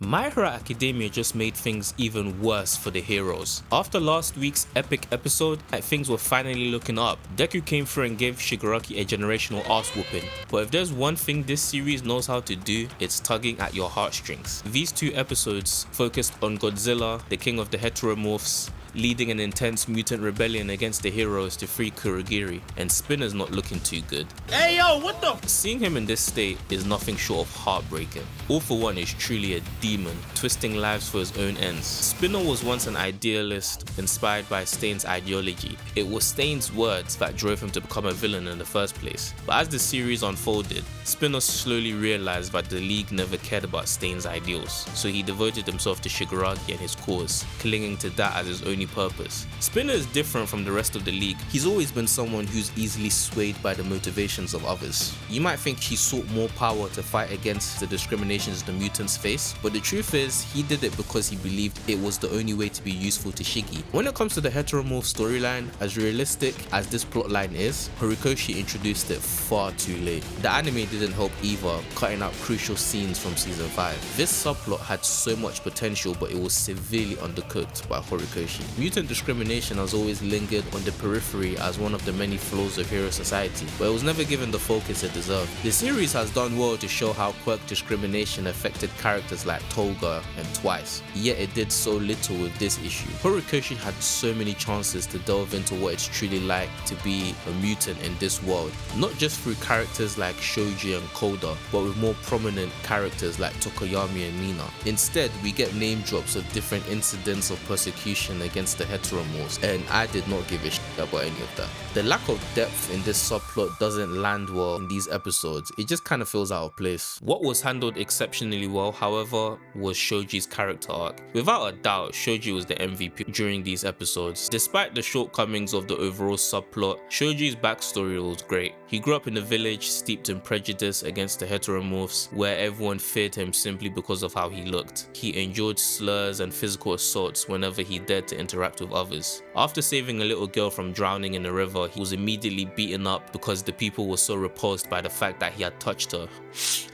My Hero Academia just made things even worse for the heroes. After last week's epic episode, things were finally looking up. Deku came through and gave Shigaraki a generational ass whooping. But if there's one thing this series knows how to do, it's tugging at your heartstrings. These two episodes focused on Godzilla, the king of the heteromorphs, leading an intense mutant rebellion against the heroes to free Kurogiri, and Spinner's not looking too good. Hey yo, what the? Seeing him in this state is nothing short of heartbreaking. All for One is truly a demon, twisting lives for his own ends. Spinner was once an idealist inspired by Stain's ideology. It was Stain's words that drove him to become a villain in the first place. But as the series unfolded, Spinner slowly realized that the League never cared about Stain's ideals, so he devoted himself to Shigaraki and his cause, clinging to that as his only purpose. Spinner is different from the rest of the League. He's always been someone who's easily swayed by the motivations of others. You might think he sought more power to fight against the discriminations the mutants face, but the truth is he did it because he believed it was the only way to be useful to Shiggy. When it comes to the heteromorph storyline, as realistic as this plotline is, Horikoshi introduced it far too late. The anime didn't help either, cutting out crucial scenes from season 5. This subplot had so much potential, but it was severely undercooked by Horikoshi. Mutant discrimination has always lingered on the periphery as one of the many flaws of hero society, but it was never given the focus it deserved. The series has done well to show how quirk discrimination affected characters like Toga and Twice, yet it did so little with this issue. Horikoshi had so many chances to delve into what it's truly like to be a mutant in this world, not just through characters like Shoji and Koda, but with more prominent characters like Tokoyami and Mina. Instead, we get name drops of different incidents of persecution against the heteromorphs, and I did not give a shit about any of that. The lack of depth in this subplot doesn't land well in these episodes. It just kind of feels out of place. What was handled exceptionally well, however, was Shoji's character arc. Without a doubt, Shoji was the MVP during these episodes. Despite the shortcomings of the overall subplot, Shoji's backstory was great. He grew up in a village steeped in prejudice against the heteromorphs, where everyone feared him simply because of how he looked. He endured slurs and physical assaults whenever he dared to interact with others. After saving a little girl from drowning in a river, he was immediately beaten up because the people were so repulsed by the fact that he had touched her.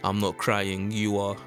I'm not crying, you are.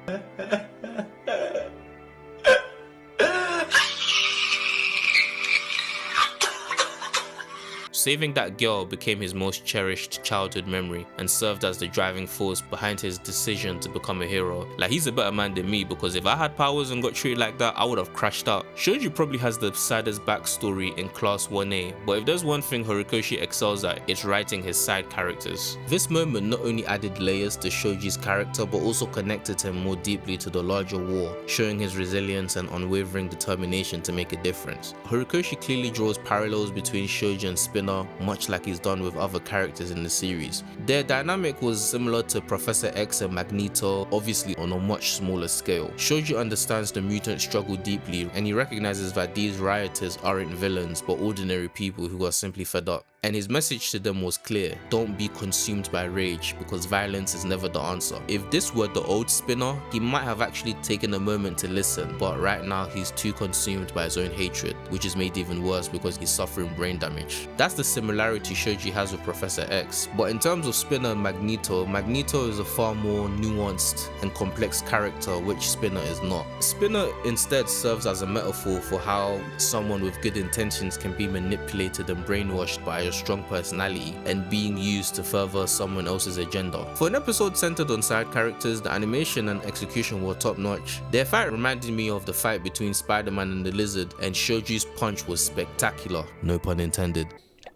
Saving that girl became his most cherished childhood memory and served as the driving force behind his decision to become a hero. Like, he's a better man than me, because if I had powers and got treated like that, I would have crashed out. Shoji probably has the saddest backstory in Class 1A, but if there's one thing Horikoshi excels at, it's writing his side characters. This moment not only added layers to Shoji's character, but also connected him more deeply to the larger war, showing his resilience and unwavering determination to make a difference. Horikoshi clearly draws parallels between Shoji and Spinner, much like he's done with other characters in the series. Their dynamic was similar to Professor X and Magneto, obviously on a much smaller scale. Shoji understands the mutant struggle deeply, and he recognizes that these rioters aren't villains but ordinary people who are simply fed up. And his message to them was clear: don't be consumed by rage, because violence is never the answer. If this were the old Spinner, he might have actually taken a moment to listen, but right now he's too consumed by his own hatred, which is made even worse because he's suffering brain damage. That's the similarity Shoji has with Professor X. But in terms of Spinner and Magneto, Magneto is a far more nuanced and complex character, which Spinner is not. Spinner instead serves as a metaphor for how someone with good intentions can be manipulated and brainwashed by a strong personality and being used to further someone else's agenda. For an episode centered on side characters, the animation and execution were top notch. Their fight reminded me of the fight between Spider-Man and the Lizard, and Shoji's punch was spectacular, no pun intended.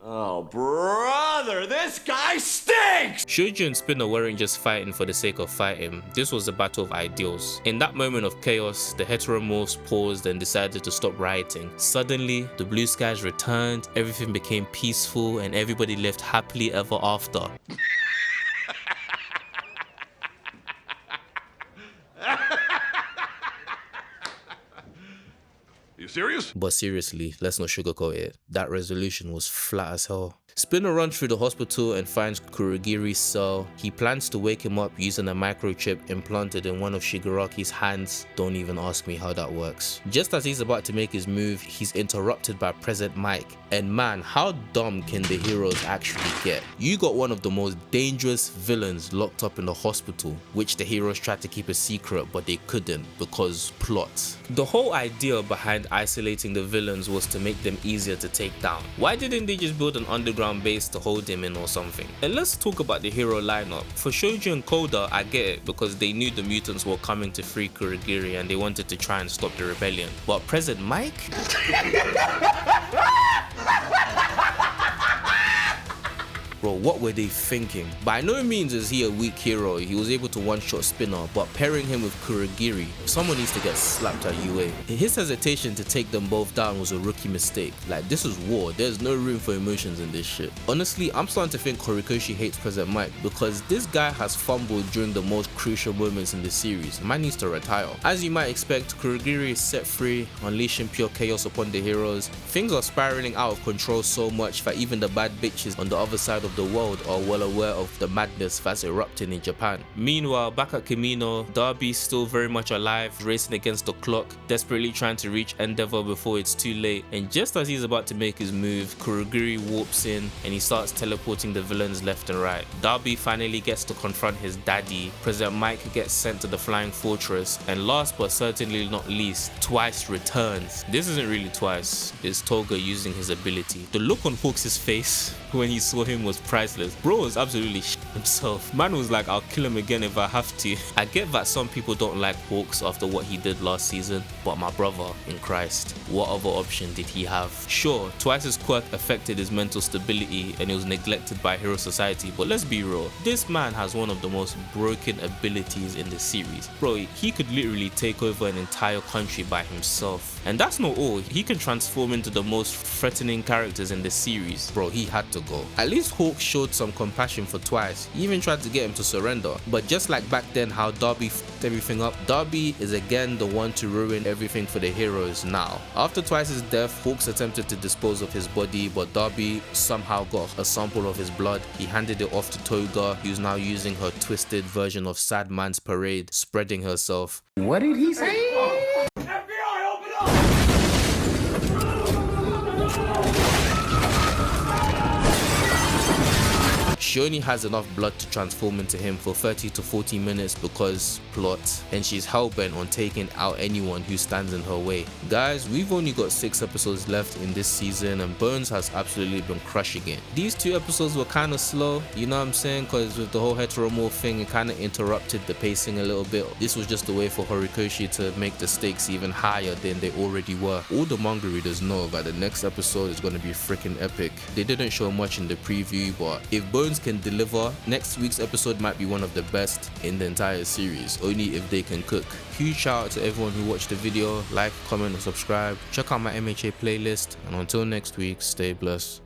Oh, brother, this guy stinks! Shoji and Spinner weren't just fighting for the sake of fighting. This was a battle of ideals. In that moment of chaos, the heteromorphs paused and decided to stop rioting. Suddenly, the blue skies returned, everything became peaceful, and everybody lived happily ever after. You serious? But seriously, let's not sugarcoat it. That resolution was flat as hell. Spinner runs through the hospital and finds Kurogiri's cell. He plans to wake him up using a microchip implanted in one of Shigaraki's hands. Don't even ask me how that works. Just as he's about to make his move, he's interrupted by President Mike. And man, how dumb can the heroes actually get? You got one of the most dangerous villains locked up in the hospital, which the heroes tried to keep a secret, but they couldn't because plot. The whole idea behind isolating the villains was to make them easier to take down. Why didn't they just build an underground base to hold him in or something? And let's talk about the hero lineup. For Shoji and Koda, I get it because they knew the mutants were coming to free Kurogiri and they wanted to try and stop the rebellion. But President Mike? Bro, what were they thinking? By no means is he a weak hero. He was able to one-shot Spinner, but pairing him with Kurogiri, someone needs to get slapped at UA. His hesitation to take them both down was a rookie mistake. Like, this is war. There's no room for emotions in this shit. Honestly, I'm starting to think Horikoshi hates President Mike because this guy has fumbled during the most crucial moments in the series. Man needs to retire. As you might expect, Kurogiri is set free, unleashing pure chaos upon the heroes. Things are spiraling out of control so much that even the bad bitches on the other side of the world are well aware of the madness that's erupting in Japan. Meanwhile, back at Kamino, Darby's still very much alive, racing against the clock, desperately trying to reach Endeavor before it's too late. And just as he's about to make his move, Kurogiri warps in and he starts teleporting the villains left and right. Darby finally gets to confront his daddy, President Mike gets sent to the Flying Fortress, and last but certainly not least, Twice returns. This isn't really Twice, it's Toga using his ability. The look on Hawks' face when he saw him was priceless. Bro was absolutely himself. Man was like, I'll kill him again if I have to. I get that some people don't like Hawks after what he did last season, but my brother in Christ, what other option did he have? Sure, Twice's quirk affected his mental stability and he was neglected by Hero Society, but let's be real, this man has one of the most broken abilities in the series. Bro, he could literally take over an entire country by himself. And that's not all, he can transform into the most threatening characters in the series. Bro, he had to go. At least Hawk showed some compassion for Twice. He even tried to get him to surrender. But just like back then how Darby f***ed everything up, Darby is again the one to ruin everything for the heroes now. After Twice's death, Hawks attempted to dispose of his body, but Darby somehow got a sample of his blood. He handed it off to Toga, who's now using her twisted version of Sad Man's Parade, spreading herself. What did he say? FBI, open up! She only has enough blood to transform into him for 30 to 40 minutes because plot, and she's hellbent on taking out anyone who stands in her way. Guys, we've only got 6 episodes left in this season and Bones has absolutely been crushing it. These 2 episodes were kind of slow, you know what I'm saying, because with the whole heteromorph thing it kind of interrupted the pacing a little bit. This was just a way for Horikoshi to make the stakes even higher than they already were. All the manga readers know that the next episode is going to be freaking epic. They didn't show much in the preview, but if Bones can deliver, next week's episode might be one of the best in the entire series, only if they can cook. Huge shout out to everyone who watched the video. Like, comment and subscribe. Check out my MHA playlist, and until next week, stay blessed.